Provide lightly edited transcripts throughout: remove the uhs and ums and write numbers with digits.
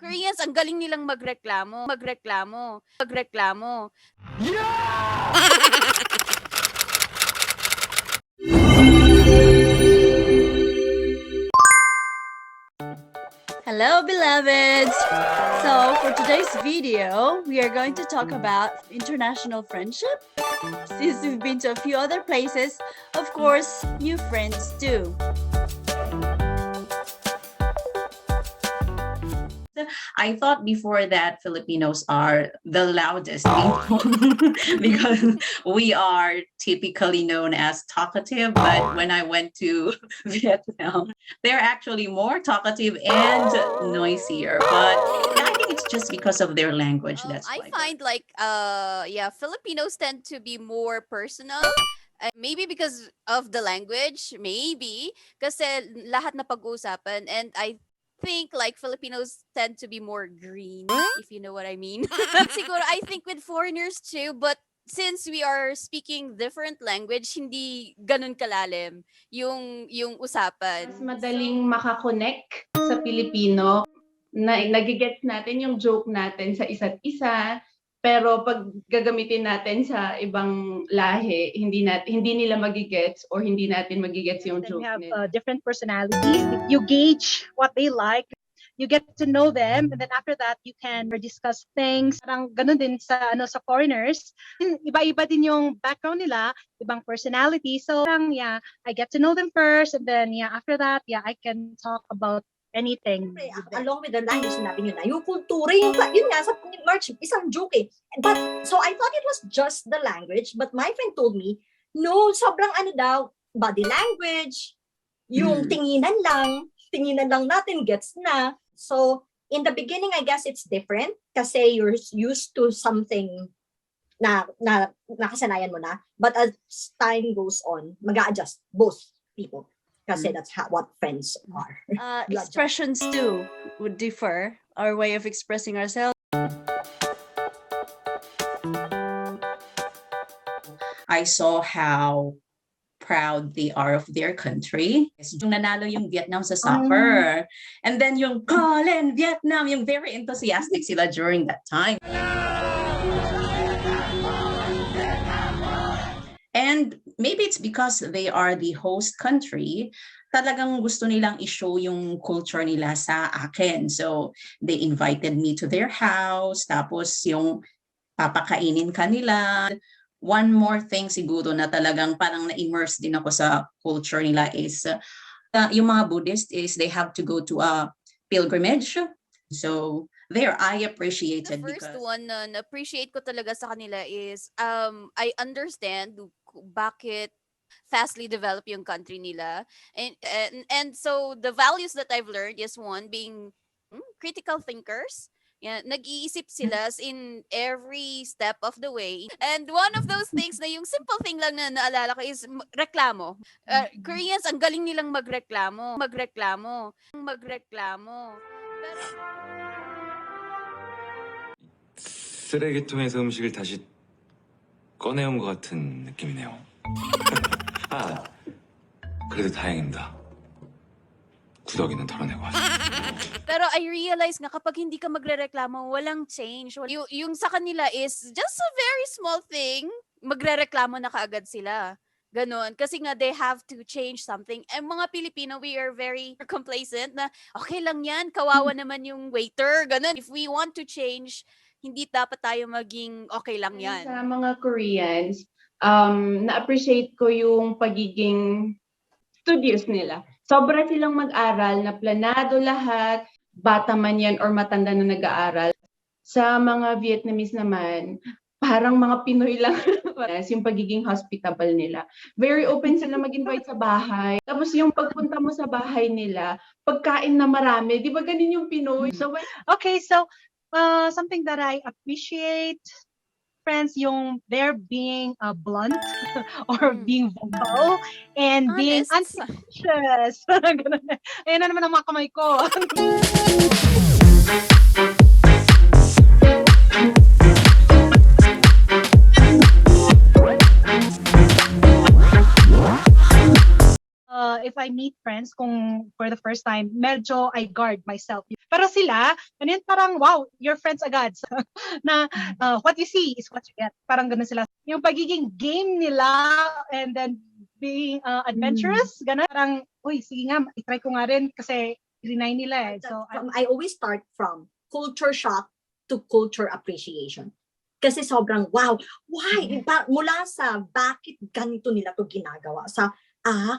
Koreans, ang galing nilang magreklamo. Hello, beloveds! So, for today's video, we are going to talk about international friendship. Since we've been to a few other places, of course, new friends too. I thought before that Filipinos are the loudest people because we are typically known as talkative. But when I went to Vietnam, they're actually more talkative and noisier. But I think it's just because of their language. That's I why. find Filipinos tend to be more personal. Maybe because of the language, maybe. Kasi lahat na pag-uusapan, and I think like Filipinos tend to be more green, if you know what I mean. Siguro, I think with foreigners too, but since we are speaking different language, hindi ganun kalalim yung usapan. Mas madaling makakonect sa Pilipino, na nagigets natin yung joke natin sa isa't isa, pero pag gagamitin natin sa ibang lahi, hindi nila magigets or hindi natin magigets yung joke have nila. different personalities. You gauge what they like. You get to know them, and then after that, you can discuss things. Parang ganun din sa foreigners. Iba-iba din yung background nila, ibang personality. So, I get to know them first, and then after that, I can talk about anything. Along with the language, sinabi nyo na, yung kultura, yun nga, sa March, isang joke eh. But, so I thought it was just the language, but my friend told me, no, sobrang daw, body language, yung tinginan lang natin, gets na. So, in the beginning, I guess it's different kasi you're used to something na nakasanayan mo na. But as time goes on, mag-a-adjust both people. Kasi that's what friends are. Expressions too would differ, our way of expressing ourselves. I saw how proud they are of their country. Yung nanalo yung Vietnam sa soccer. And then yung Colin, Vietnam, yung very enthusiastic sila during that time. And maybe it's because they are the host country, talagang gusto nilang i-show yung culture nila sa akin. So, they invited me to their house, tapos yung papakainin kanila. One more thing siguro na talagang parang na-immerse din ako sa culture nila is yung mga Buddhist is they have to go to a pilgrimage. So, there I appreciated. The first one na appreciate ko talaga sa kanila is I understand bakit fastly develop yung country nila, and so the values that I've learned is one, being critical thinkers. Nag-iisip sila in every step of the way. And one of those things na yung simple thing lang na naalala ko is reklamo. Koreans, ang galing nilang magreklamo. 쓰레기통에서 음식을 다시 꺼내온 것 같은 느낌이네요. 아, 그래도 다행입니다. 구더기는 털어내고 왔습니다. Pero I realize nga kapag hindi ka magrereklamo, walang change. Yung sa kanila is just a very small thing, magrereklamo na kaagad sila. Ganon. Kasi nga they have to change something. And mga Pilipino, we are very complacent na okay lang yan, kawawa naman yung waiter. Ganon. If we want to change, hindi dapat tayo maging okay lang yan. Sa mga Koreans, na-appreciate ko yung pagiging studious nila. Sobra silang mag-aral, na planado lahat, bata man yan or matanda na nag-aaral. Sa mga Vietnamese naman, parang mga Pinoy lang yung pagiging hospitable nila. Very open sila mag-invite sa bahay. Tapos yung pagpunta mo sa bahay nila, pagkain na marami. Di ba ganun yung Pinoy? So, Okay, so something that I appreciate, friends, yung they're being blunt or being vocal and being unsuspicious. Ayan na naman ang mga kamay ko. If I I meet friends kung for the first time, medyo I guard myself. Pero sila, ano yun, parang, wow, you're friends agad. So, na what you see is what you get. Parang ganun sila. Yung pagiging game nila and then being adventurous, ganun. Parang, uy, sige nga, itry ko nga rin kasi rinay nila eh. So, I always start from culture shock to culture appreciation. Kasi sobrang, wow, why? Mula sa bakit ganito nila to ginagawa, sa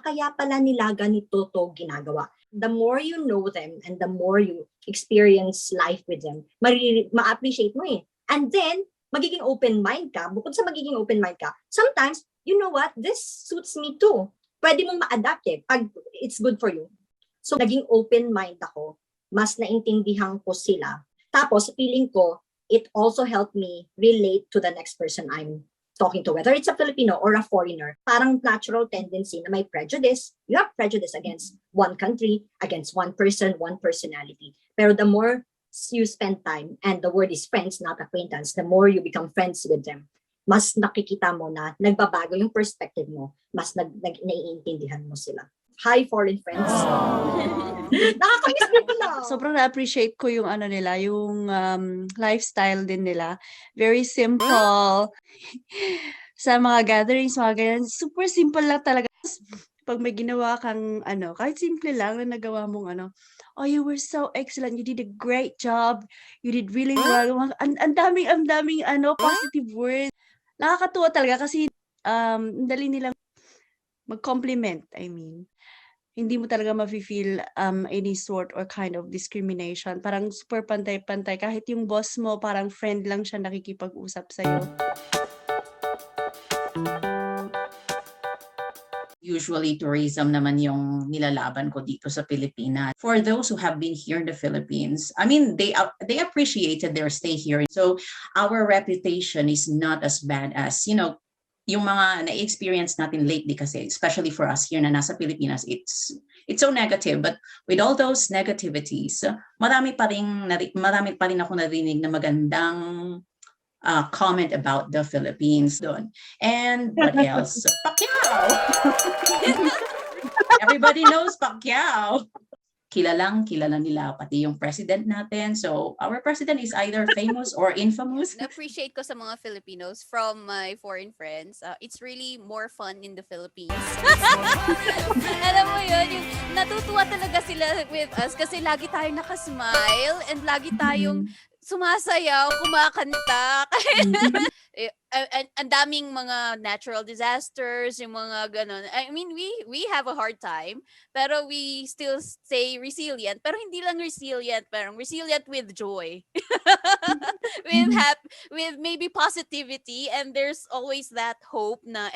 kaya pala nila ganito to ginagawa. The more you know them and the more you experience life with them, ma-appreciate mo eh. And then, magiging open mind ka. Bukod sa magiging open mind ka, sometimes, you know what? This suits me too. Pwede mong ma-adapt eh, pag it's good for you. So, naging open mind ako. Mas naintindihan ko sila. Tapos, feeling ko, it also helped me relate to the next person I'm talking to, whether it's a Filipino or a foreigner. Parang natural tendency na may prejudice. You have prejudice against one country, against one person, one personality. Pero the more you spend time, and the word is friends, not acquaintance, the more you become friends with them, mas nakikita mo na nagbabago yung perspective mo, mas naiintindihan mo sila. Hi, foreign friends. Nakakamiss niyo pala. Sobrang na-appreciate ko yung ano nila, yung lifestyle din nila. Very simple. Sa mga gatherings, mga ganyan, super simple lang talaga. Pag may ginawa kang ano, kahit simple lang na nagawa mong ano, oh, you were so excellent. You did a great job. You did really well. Ang daming ano, positive words. Nakakatuwa talaga kasi dali nilang mag-compliment, I mean. Hindi mo talaga mafe-feel any sort or kind of discrimination. Parang super pantay-pantay. Kahit yung boss mo, parang friend lang siya nakikipag-usap sa'yo. Usually, tourism naman yung nilalaban ko dito sa Pilipinas. For those who have been here in the Philippines, I mean, they appreciated their stay here. So, our reputation is not as bad as, you know, yung mga na-experience natin lately kasi, especially for us here na nasa Pilipinas, it's so negative. But with all those negativities, marami pa rin ako narinig na magandang comment about the Philippines doon. And what else? Pacquiao! Everybody knows Pacquiao. Kilala nila pati yung president natin. So, our president is either famous or infamous. Na-appreciate ko sa mga Filipinos from my foreign friends. It's really more fun in the Philippines. Alam mo yun, yung natutuwa talaga sila with us kasi lagi tayong nakasmile and lagi tayong sumasayaw, kumakanta. Ang daming mga natural disasters, yung mga ganun. I mean, we have a hard time, pero we still stay resilient. Pero hindi lang resilient, pero resilient with joy. with maybe positivity, and there's always that hope na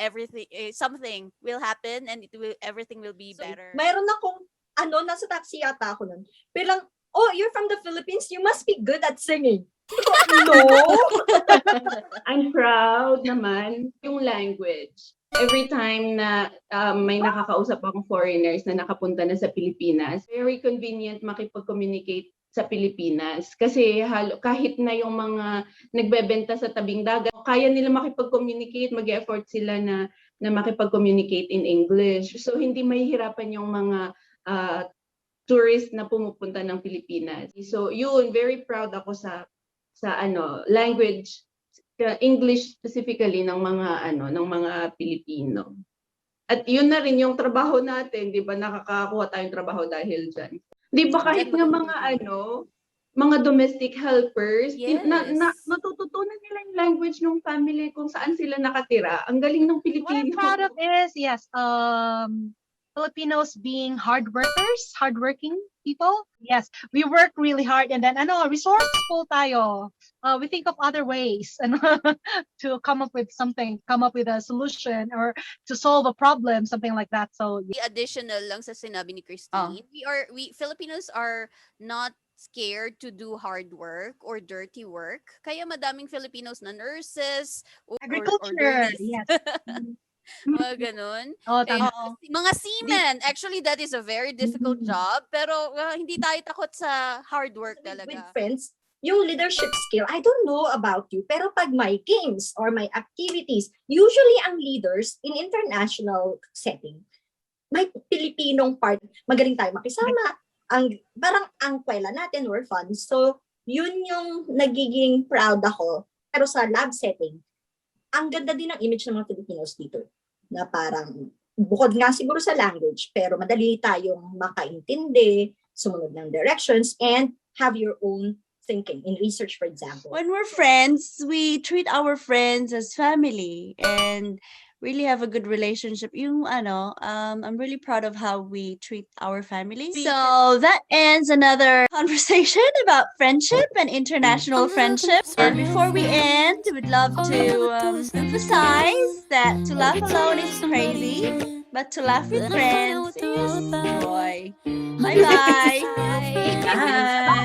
something will happen and everything will be better. Mayroon akong, nasa taxi yata ako nun. Bilang, oh, you're from the Philippines, you must be good at singing. No! I'm proud naman yung language. Every time na may nakakausap akong foreigners na nakapunta na sa Pilipinas, very convenient makipag-communicate sa Pilipinas. Kasi kahit na yung mga nagbebenta sa tabing dagat, kaya nila makipag-communicate, mag-effort sila na makipag-communicate in English. So hindi mahihirapan yung mga tourist na pumupunta ng Pilipinas. So yun, very proud ako sa language, English specifically ng mga Pilipino. At yun na rin yung trabaho natin, 'di ba? Nakakakuha tayong trabaho dahil diyan. 'Di ba kahit nga mga domestic helpers, Yes. natututunan nila yung language ng family kung saan sila nakatira. Ang galing ng what I'm Pilipino. proud of is, yes, Filipinos being hardworking people. Yes, we work really hard and then resourceful tayo. We think of other ways to come up with a solution or to solve a problem, something like that. So Additional lang sa sinabi ni Christine, we Filipinos are not scared to do hard work or dirty work. Kaya madaming Filipinos na nurses or agriculture, dirty- yes. mga ganun. Oh, tama. Mga seamen, actually that is a very difficult job, pero hindi tayo takot sa hard work With talaga. friends, yung leadership skill, I don't know about you, pero pag may games or may activities, usually ang leaders in international setting, may Pilipinong part, magaling tayo makisama, parang ang kwela natin, we're fun. So, yun yung nagiging proud ako. Pero sa lab setting, ang ganda din ng image ng mga Filipinos dito. Na parang, bukod nga siguro sa language, pero madali tayong makaintindi, sumunod ng directions, and have your own thinking in research, for example. When we're friends, we treat our friends as family and really have a good relationship. I'm really proud of how we treat our family. So that ends another conversation about friendship and international friendship. And before we end, we'd love to emphasize that to laugh alone is crazy, but to laugh with friends is joy. Bye-bye. Bye.